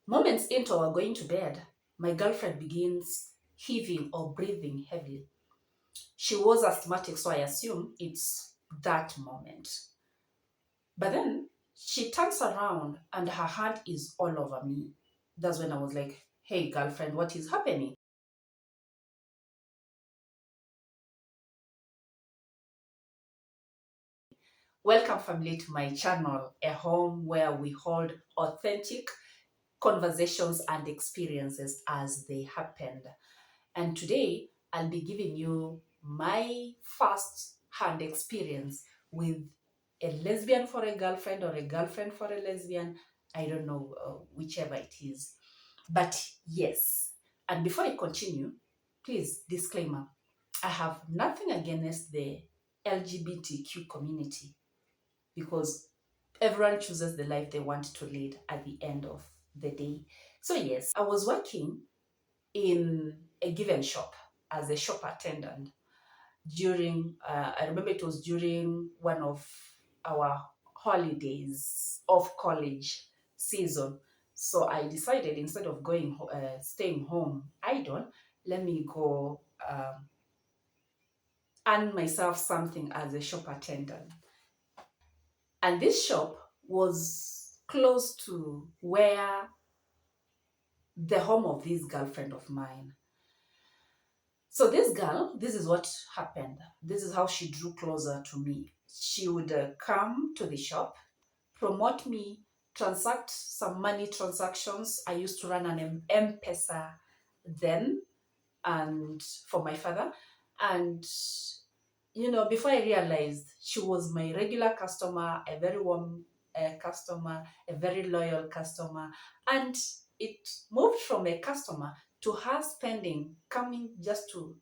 Moments into our going to bed, my girlfriend begins heaving or breathing heavily. She was asthmatic, so I assume it's that moment. But then she turns around and her hand is all over me. That's when I was like, hey, girlfriend, what is happening? Welcome, family, to my channel, a home where we hold authentic conversations and experiences as they happened. And today, I'll be giving you my first hand experience with a lesbian for a girlfriend or a girlfriend for a lesbian. I don't know, whichever it is. But yes, and before I continue, please, disclaimer, I have nothing against the LGBTQ community because everyone chooses the life they want to lead at the end of the day. So, yes, I was working in a given shop as a shop attendant during, I remember it was during one of our holidays of college season. So I decided instead of staying home idle, let me go earn myself something as a shop attendant. And this shop was close to where the home of this girlfriend of mine. So this girl, this is what happened. This is how she drew closer to me. She would come to the shop, promote me, transact some money transactions. I used to run an M-Pesa then, and for my father. And before I realized, she was my regular customer, a very warm customer, a very loyal customer. And it moved from a customer to her spending, coming just to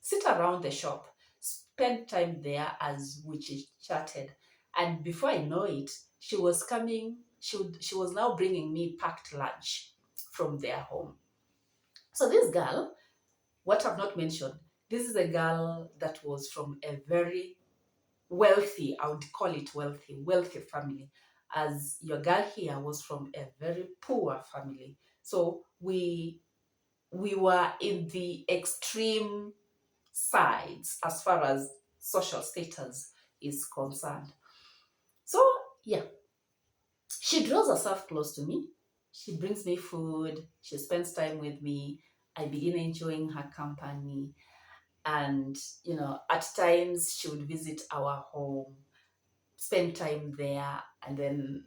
sit around the shop, spend time there as we chatted. And before I know it, she was coming, she was now bringing me packed lunch from their home. So this girl, what I've not mentioned, this is a girl that was from a very wealthy, I would call it wealthy family, as your girl here was from a very poor family. So we were in the extreme sides as far as social status is concerned. So yeah, she draws herself close to me. She brings me food. She spends time with me. I begin enjoying her company. And, at times she would visit our home, spend time there, and then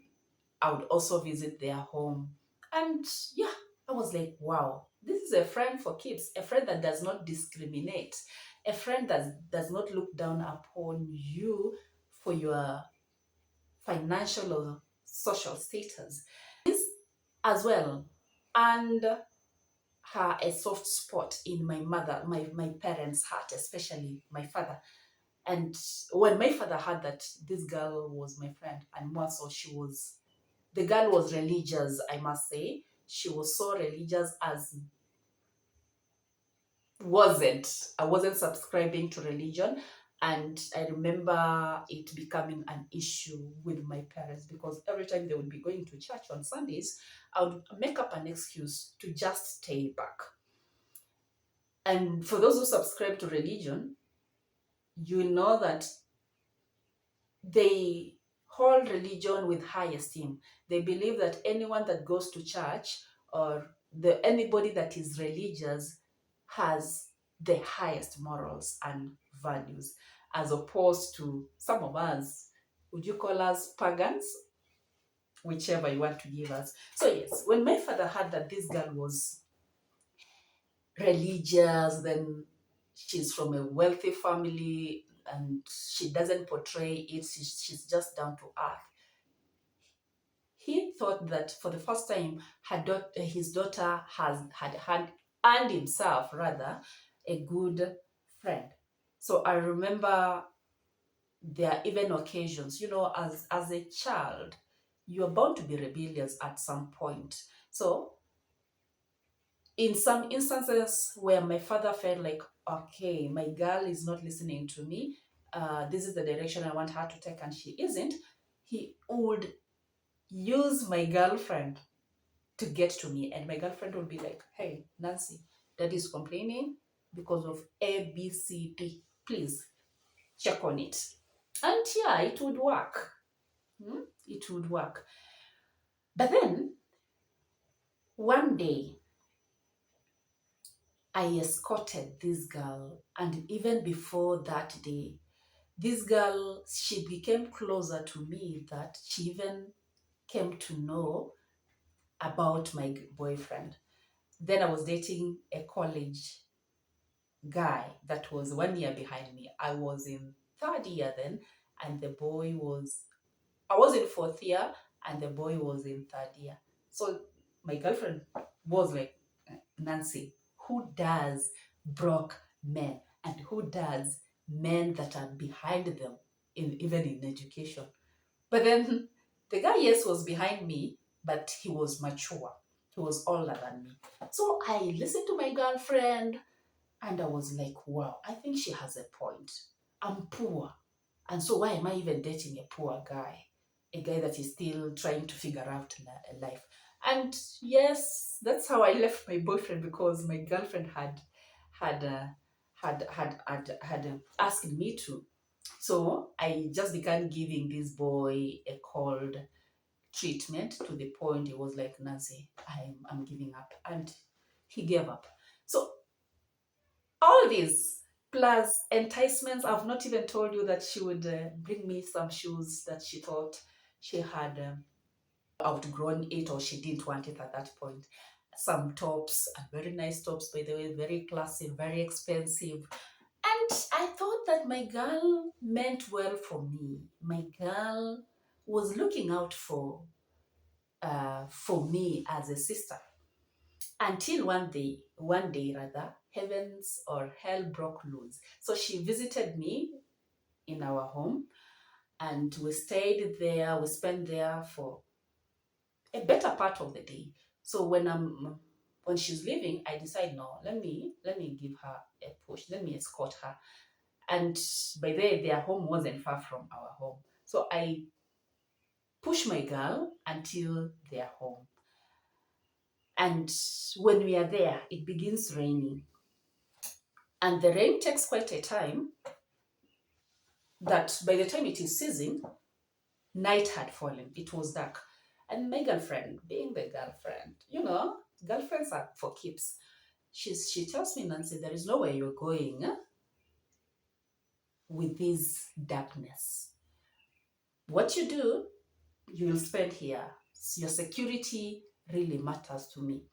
I would also visit their home. And yeah, I was like, wow, this is a friend for keeps, a friend that does not discriminate, a friend that does not look down upon you for your financial or social status. This as well, and her a soft spot in my parents' heart, especially my father. And when my father heard that this girl was my friend, and more so, the girl was religious, I must say. She was so religious as I wasn't subscribing to religion. And I remember it becoming an issue with my parents because every time they would be going to church on Sundays, I would make up an excuse to just stay back. And for those who subscribe to religion, you know that they hold religion with high esteem. They believe that anyone that goes to church or anybody that is religious has the highest morals and values, as opposed to some of us. Would you call us pagans? Whichever you want to give us. So yes, when my father heard that this girl was religious, then she's from a wealthy family and she doesn't portray it, she's just down to earth. He thought that for the first time, his daughter had earned himself rather a good friend. So I remember there are even occasions, as a child, you're bound to be rebellious at some point. So in some instances where my father felt like, okay, my girl is not listening to me, this is the direction I want her to take, and she isn't, he would use my girlfriend to get to me. And my girlfriend would be like, hey, Nancy, daddy's complaining because of A, B, C, D. Please check on it. And yeah, it would work. It would work. But then one day, I escorted this girl, and even before that day, this girl, she became closer to me that she even came to know about my boyfriend. Then I was dating a college guy that was 1 year behind me. I was in third year then, and the boy was, I was in fourth year, and the boy was in third year. So my girlfriend was like, Nancy, who does broke men and who does men that are behind them, even in education? But then the guy, yes, was behind me, but he was mature. He was older than me. So I listened to my girlfriend and I was like, wow, I think she has a point. I'm poor. And so why am I even dating a poor guy? A guy that is still trying to figure out life. And yes, that's how I left my boyfriend, because my girlfriend had asked me to. So I just began giving this boy a cold treatment, to the point he was like, Nancy, I'm giving up. And he gave up. So all these plus enticements. I've not even told you that she would bring me some shoes that she thought she had outgrown it, or she didn't want it at that point. Some tops, and very nice tops, by the way, very classy, very expensive. And I thought that my girl meant well for me. My girl was looking out for me as a sister. Until one day rather, heavens or hell broke loose. So she visited me in our home, and we stayed there. We spent there for a better part of the day. So when she's leaving, I decide, no, let me give her a push. Let me escort her. And by the way, their home wasn't far from our home. So I push my girl until their home. And when we are there, it begins raining. And the rain takes quite a time, that by the time it is ceasing, night had fallen. It was dark. And my girlfriend, being the girlfriend, girlfriends are for keeps. She tells me, Nancy, there is nowhere you're going with this darkness. What you do, you will spend here. Your security really matters to me.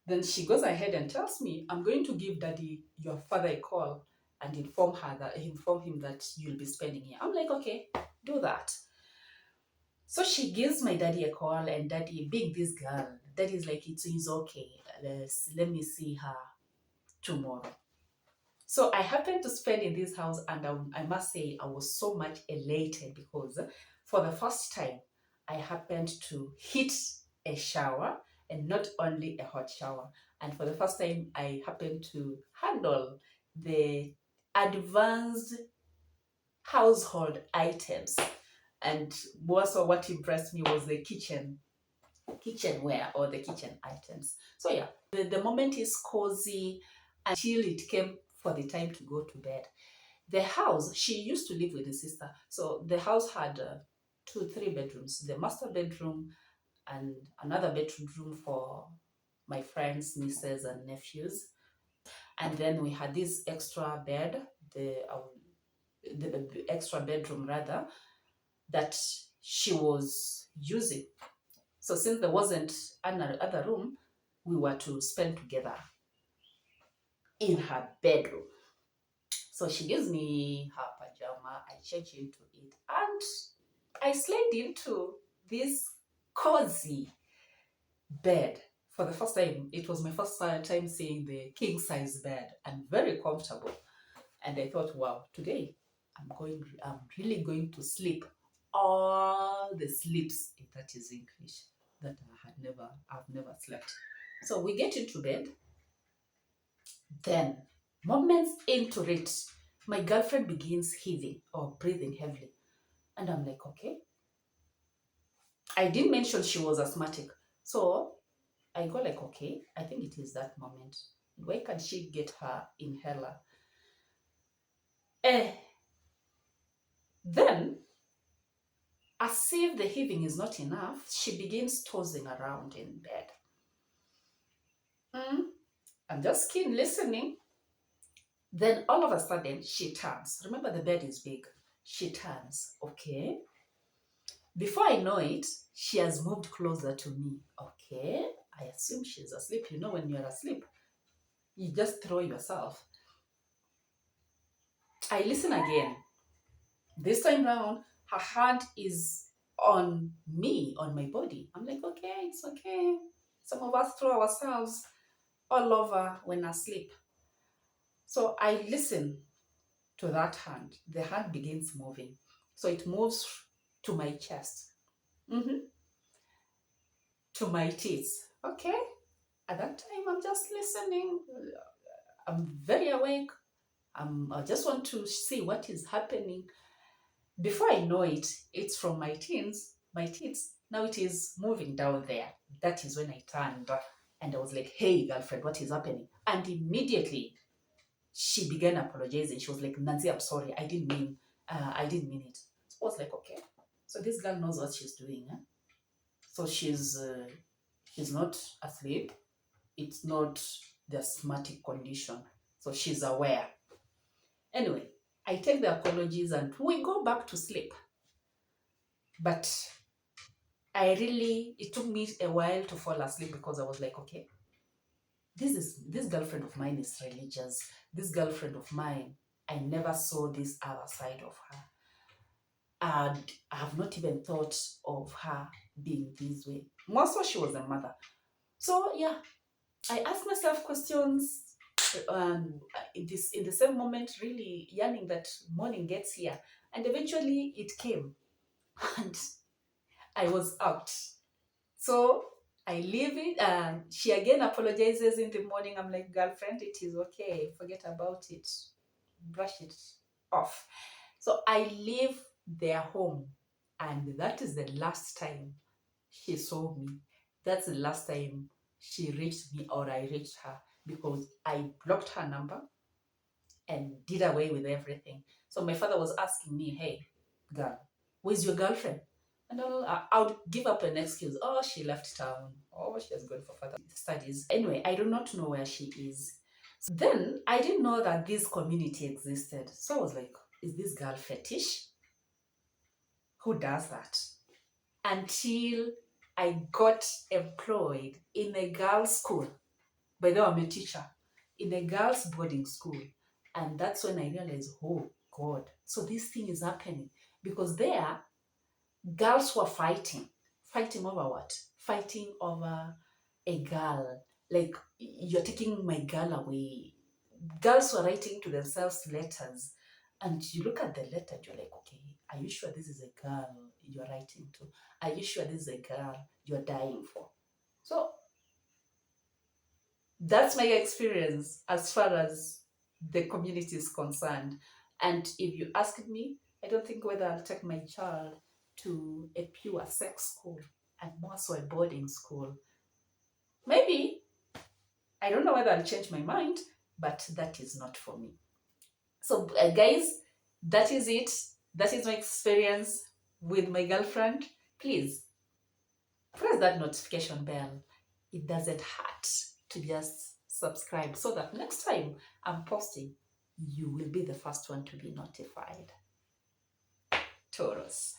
Then she goes ahead and tells me, I'm going to give daddy, your father, a call and inform him that you'll be spending here. I'm like, okay, do that. So she gives my daddy a call, and daddy, being this girl, daddy's like, it's okay. Let me see her tomorrow. So I happened to spend in this house, and I must say I was so much elated, because for the first time I happened to hit a shower, and not only a hot shower. And for the first time I happened to handle the advanced household items. And also what impressed me was the kitchenware, or the kitchen items. So yeah, the moment is cozy until it came for the time to go to bed. The house, she used to live with the sister. So the house had 3 bedrooms, the master bedroom and another bedroom for my friends, nieces and nephews. And then we had this extra bed, the extra bedroom rather, that she was using. So since there wasn't another room, we were to spend together in her bedroom. So she gives me her pajama, I change into it, and I slid into this cozy bed. For the first time, it was my first time seeing the king size bed, and very comfortable. And I thought, wow, today I'm really going to sleep all the sleeps, if that is English, that I've never slept. So we get into bed. Then, moments into it, my girlfriend begins heaving or breathing heavily. And I'm like, okay. I didn't mention she was asthmatic. So I go like, okay, I think it is that moment. Why can't she get her inhaler? Eh, then, as if the heaving is not enough, she begins tossing around in bed. I'm just keen listening. Then all of a sudden, she turns. Remember, the bed is big. She turns. Okay. Before I know it, she has moved closer to me. Okay. I assume she's asleep. You know, when you're asleep, you just throw yourself. I listen again. This time round, her hand is on me, on my body. I'm like, okay, it's okay. Some of us throw ourselves all over when asleep. So I listen to that hand. The hand begins moving. So it moves to my chest, to my teeth. Okay. At that time, I'm just listening. I'm very awake. I just want to see what is happening. Before I know it, it's from my teeth. Now it is moving down there. That is when I turned and I was like, hey, girlfriend, what is happening? And immediately she began apologizing. She was like, Nancy, I'm sorry. I didn't mean it. So I was like, okay. So this girl knows what she's doing. Huh? So she's not asleep. It's not the asthmatic condition. So she's aware. Anyway, I take the apologies and we go back to sleep. But it took me a while to fall asleep because I was like, okay, this girlfriend of mine is religious. This girlfriend of mine, I never saw this other side of her. And I have not even thought of her being this way. More so, she was a mother. So yeah, I asked myself questions. In the same moment, really yearning that morning gets here, and eventually it came, and I was out. So I leave it, and she again apologizes in the morning. I'm like, girlfriend, it is okay. Forget about it. Brush it off. So I leave their home, and that is the last time she saw me. That's the last time she reached me or I reached her, because I blocked her number and did away with everything. So my father was asking me, hey, girl, where's your girlfriend? And I would give up an excuse. Oh, she left town. Oh, she has gone for further studies. Anyway, I do not know where she is. So then I didn't know that this community existed. So I was like, is this girl fetish? Who does that? Until I got employed in a girls' school. By the way, I'm a teacher in a girls' boarding school. And that's when I realized, oh God, so this thing is happening. Because there, girls were fighting. Fighting over what? Fighting over a girl. Like, you're taking my girl away. Girls were writing to themselves letters. And you look at the letter and you're like, okay, are you sure this is a girl you're writing to? Are you sure this is a girl you're dying for? So that's my experience as far as the community is concerned. And if you ask me, I don't think whether I'll take my child to a pure sex school and more so a boarding school. Maybe, I don't know whether I'll change my mind, but that is not for me. So guys, that is it. That is my experience with my girlfriend. Please press that notification bell. It doesn't hurt to just subscribe so that next time I'm posting, you will be the first one to be notified. Taurus.